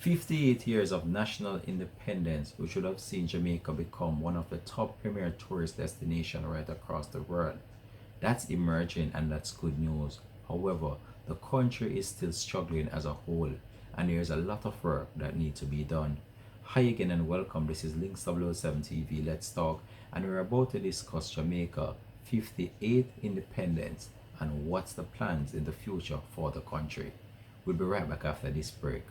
58 years of national independence, which would have seen Jamaica become one of the top premier tourist destinations right across the world. That's emerging and that's good news. However, the country is still struggling as a whole and there's a lot of work that needs to be done. Hi again and welcome. This is Links 007 TV. Let's talk, and we're about to discuss Jamaica 58th independence and what's the plans in the future for the country. We'll be right back after this break.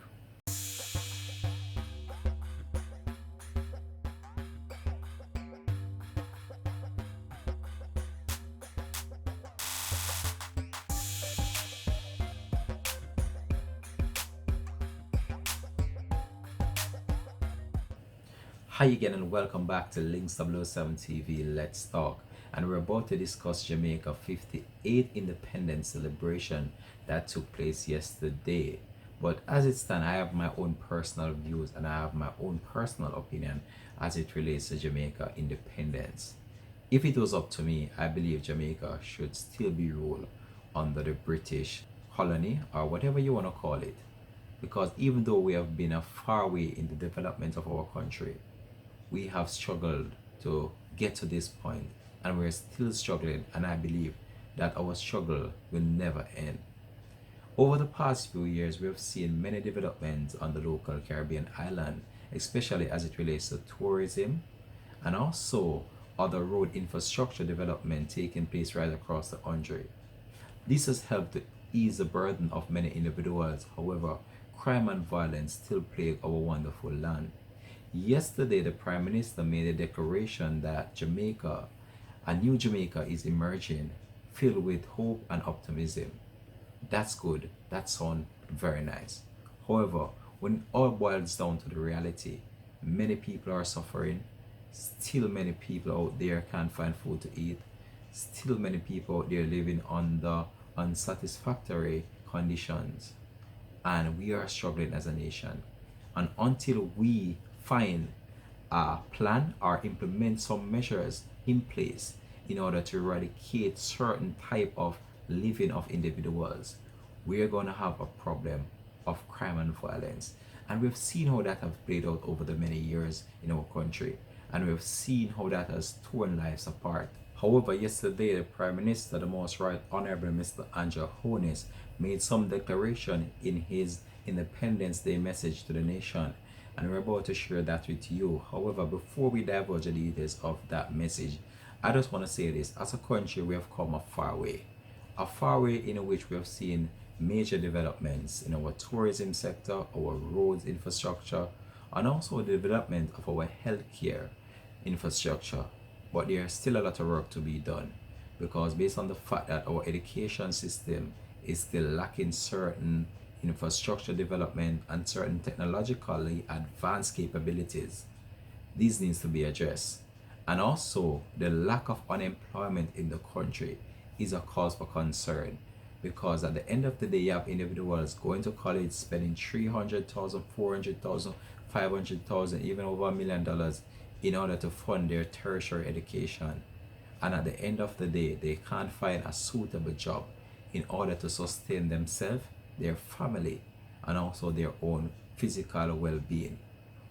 Hi again and welcome back to Links 007 TV. Let's talk, and we're about to discuss Jamaica 58th independence celebration that took place yesterday. But as it stands, I have my own personal views and I have my own personal opinion as it relates to Jamaica independence. If it was up to me, I believe Jamaica should still be ruled under the British colony or whatever you want to call it, because even though we have been a far way in the development of our country, we have struggled to get to this point and we're still struggling, and I believe that our struggle will never end. Over the past few years, we have seen many developments on the local Caribbean island, especially as it relates to tourism and also other road infrastructure development taking place right across the country. This has helped to ease the burden of many individuals. However, crime and violence still plague our wonderful land. Yesterday, the Prime Minister made a declaration that Jamaica, a new Jamaica, is emerging, filled with hope and optimism. That's good. That sounds very nice. However, when it all boils down to the reality, many people are suffering. Still many people out there can't find food to eat. Still many people out there living under unsatisfactory conditions. And we are struggling as a nation. And until we find a plan or implement some measures in place in order to eradicate certain type of living of individuals, we're going to have a problem of crime and violence. And we've seen how that has played out over the many years in our country, and we've seen how that has torn lives apart. However, yesterday the Prime Minister, the Most Right Honorable Mr. Andrew Holness, made some declaration in his Independence Day message to the nation, and we're about to share that with you. However, before we divulge the details of that message, I just want to say this: as a country, we have come a far way in which we have seen major developments in our tourism sector, our roads infrastructure, and also the development of our healthcare infrastructure. But there's still a lot of work to be done, because based on the fact that our education system is still lacking certain infrastructure development and certain technologically advanced capabilities, these needs to be addressed. And also the lack of unemployment in the country is a cause for concern, because at the end of the day, you have individuals going to college spending $300,000, $400,000, $500,000, even over $1 million in order to fund their tertiary education, and at the end of the day they can't find a suitable job in order to sustain themselves, their family, and also their own physical well-being.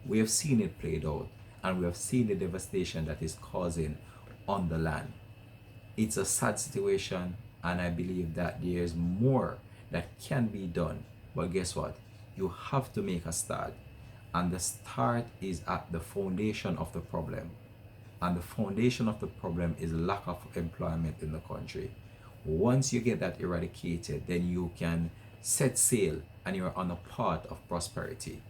We have seen it played out, and we have seen the devastation that is causing on the land. It's a sad situation, and I believe that there's more that can be done. But guess what? You have to make a start, and the start is at the foundation of the problem. And the foundation of the problem is lack of employment in the country. Once you get that eradicated, then you can set sail and you're on a path of prosperity.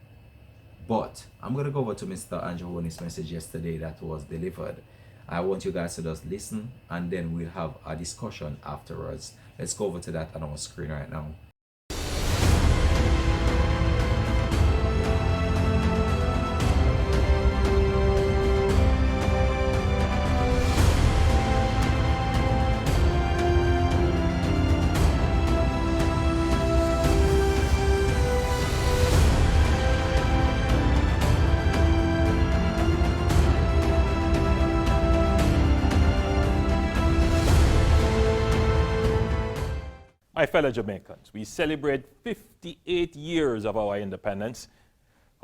But I'm going to go over to Mr. Andrew Holness' message yesterday that was delivered. I want you guys to just listen, and then we'll have a discussion afterwards. Let's go over to that on our screen right now. My fellow Jamaicans, we celebrate 58 years of our independence.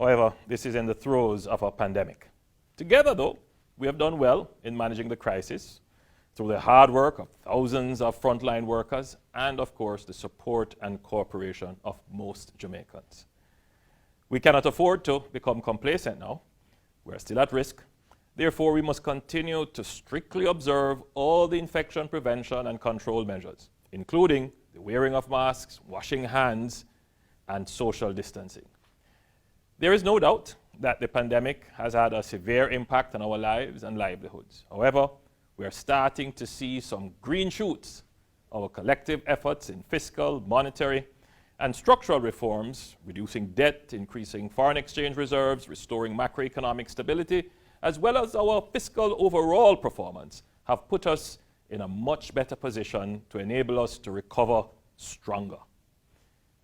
However, this is in the throes of a pandemic. Together, though, we have done well in managing the crisis through the hard work of thousands of frontline workers and, of course, the support and cooperation of most Jamaicans. We cannot afford to become complacent now. We're still at risk. Therefore, we must continue to strictly observe all the infection prevention and control measures, including the wearing of masks, washing hands, and social distancing. There is no doubt that the pandemic has had a severe impact on our lives and livelihoods. However, we are starting to see some green shoots. Our collective efforts in fiscal, monetary, and structural reforms, reducing debt, increasing foreign exchange reserves, restoring macroeconomic stability, as well as our fiscal overall performance, have put us in a much better position to enable us to recover stronger.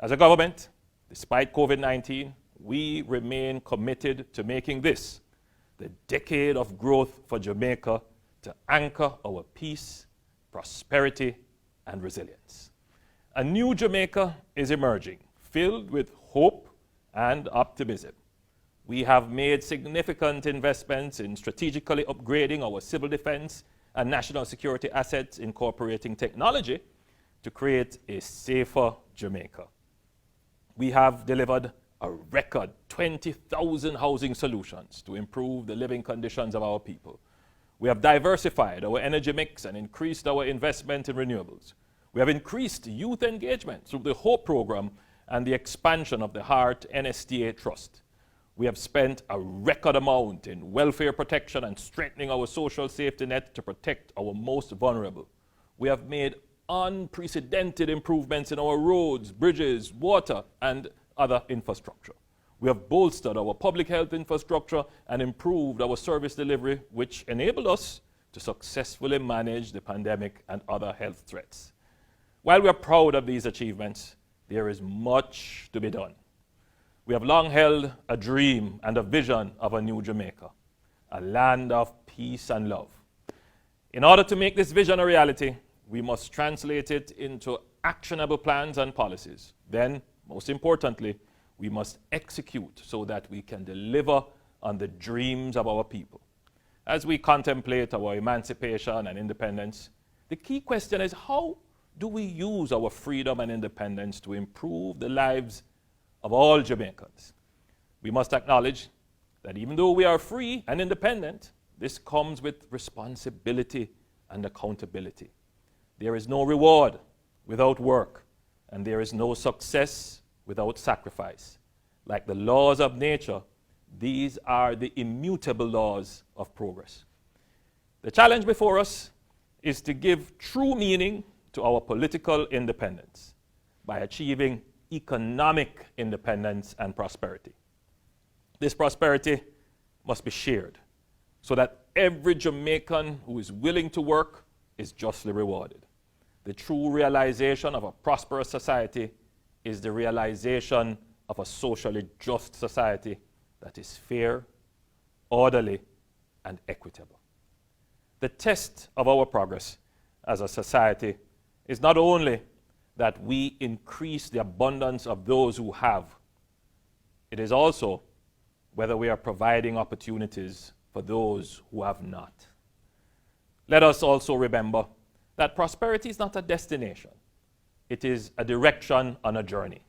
As a government, despite COVID-19, we remain committed to making this the decade of growth for Jamaica to anchor our peace, prosperity, and resilience. A new Jamaica is emerging, filled with hope and optimism. We have made significant investments in strategically upgrading our civil defense and national security assets, incorporating technology to create a safer Jamaica. We have delivered a record 20,000 housing solutions to improve the living conditions of our people. We have diversified our energy mix and increased our investment in renewables. We have increased youth engagement through the HOPE program and the expansion of the Heart NSTA Trust. We have spent a record amount in welfare protection and strengthening our social safety net to protect our most vulnerable. We have made unprecedented improvements in our roads, bridges, water, and other infrastructure. We have bolstered our public health infrastructure and improved our service delivery, which enabled us to successfully manage the pandemic and other health threats. While we are proud of these achievements, there is much to be done. We have long held a dream and a vision of a new Jamaica, a land of peace and love. In order to make this vision a reality, we must translate it into actionable plans and policies. Then, most importantly, we must execute so that we can deliver on the dreams of our people. As we contemplate our emancipation and independence, the key question is, how do we use our freedom and independence to improve the lives of all Jamaicans? We must acknowledge that even though we are free and independent, this comes with responsibility and accountability. There is no reward without work, and there is no success without sacrifice. Like the laws of nature, these are the immutable laws of progress. The challenge before us is to give true meaning to our political independence by achieving economic independence and prosperity. This prosperity must be shared so that every Jamaican who is willing to work is justly rewarded. The true realization of a prosperous society is the realization of a socially just society that is fair, orderly, and equitable. The test of our progress as a society is not only that we increase the abundance of those who have, it is also whether we are providing opportunities for those who have not. Let us also remember that prosperity is not a destination. It is a direction on a journey.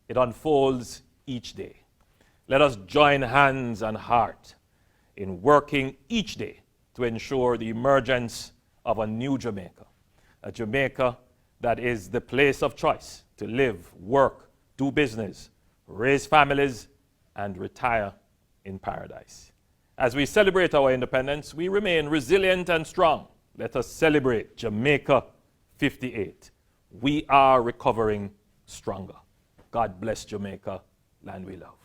It unfolds each day. Let us join hands and heart in working each day to ensure the emergence of a new Jamaica, a Jamaica that is the place of choice to live, work, do business, raise families, and retire in paradise. As we celebrate our independence, we remain resilient and strong. Let us celebrate Jamaica 58. We are recovering stronger. God bless Jamaica, land we love.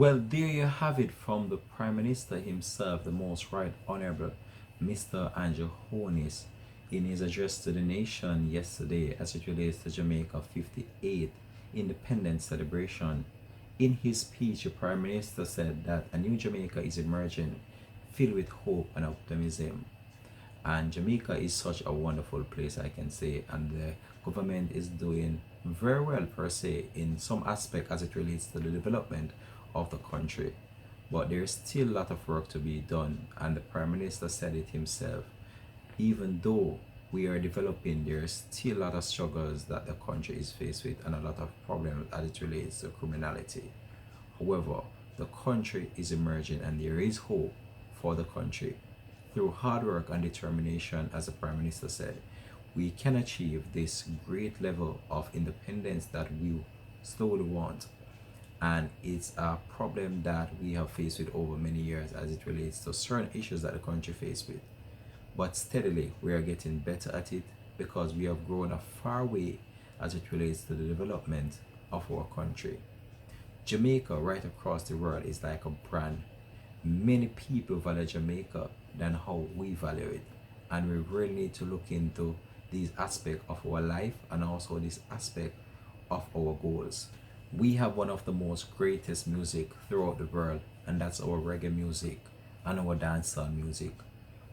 Well, Well, there you have it from the Prime Minister himself, the Most Right Honorable Mr. Andrew Holness, in his address to the nation yesterday as it relates to Jamaica 58th Independence celebration. In his speech, the Prime Minister said that a new Jamaica is emerging, filled with hope and optimism. And Jamaica is such a wonderful place, I can say, and the government is doing very well per se in some aspect as it relates to the development of the country. But there's still a lot of work to be done, and the Prime Minister said it himself. Even though we are developing, there's still a lot of struggles that the country is faced with and a lot of problems as it relates to criminality. However, the country is emerging and there is hope for the country. Through hard work and determination, as the Prime Minister said, we can achieve this great level of independence that we slowly want. And it's a problem that we have faced with over many years as it relates to certain issues that the country faces with. But steadily, we are getting better at it because we have grown a far way as it relates to the development of our country. Jamaica, right across the world, is like a brand. Many people value Jamaica than how we value it, and we really need to look into these aspects of our life and also this aspect of our goals. We have one of the most greatest music throughout the world, and that's our reggae music and our dancehall music.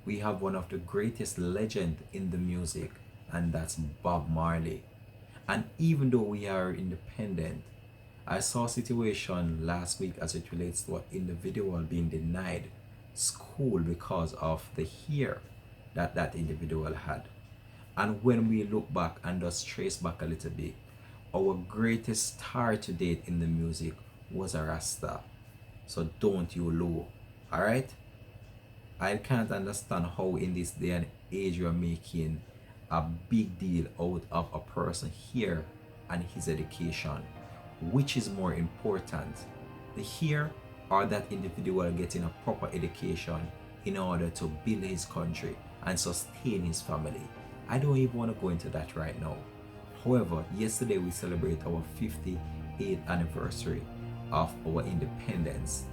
We have one of the greatest legend in the music, and that's Bob Marley. And even though we are independent, I saw a situation last week as it relates to an individual being denied school because of the hair that that individual had. And when we look back and just trace back a little bit, our greatest star to date in the music was a Rasta. So don't you low, alright? I can't understand how in this day and age you're making a big deal out of a person here and his education. Which is more important, the here or that individual getting a proper education in order to build his country and sustain his family? I don't even want to go into that right now. However, yesterday we celebrate our 58th anniversary of our independence,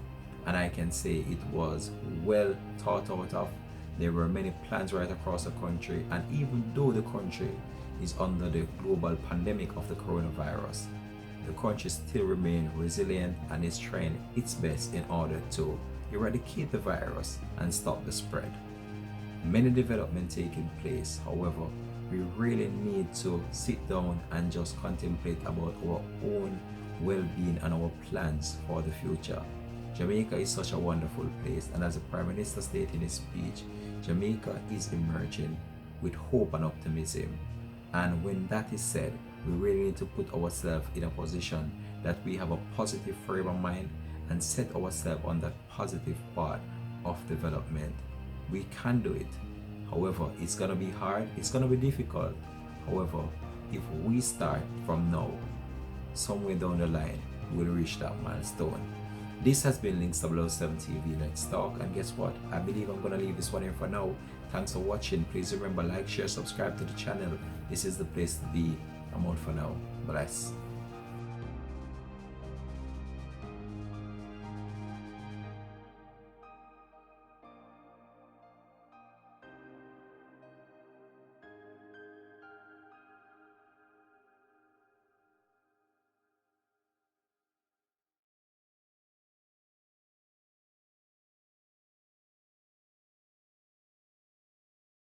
and I can say it was well thought out of. There were many plans right across the country, and even though the country is under the global pandemic of the coronavirus, the country still remains resilient and is trying its best in order to eradicate the virus and stop the spread. Many developments taking place, however, we really need to sit down and just contemplate about our own well-being and our plans for the future. Jamaica is such a wonderful place, and as the Prime Minister stated in his speech, Jamaica is emerging with hope and optimism. And when that is said, we really need to put ourselves in a position that we have a positive frame of mind and set ourselves on that positive path of development. We can do it. However, it's going to be hard, it's going to be difficult. However, if we start from now, somewhere down the line, we'll reach that milestone. This has been Links 007 TV. Let's talk. And guess what? I believe I'm going to leave this one here for now. Thanks for watching. Please remember, like, share, subscribe to the channel. This is the place to be. I'm out for now. Bless.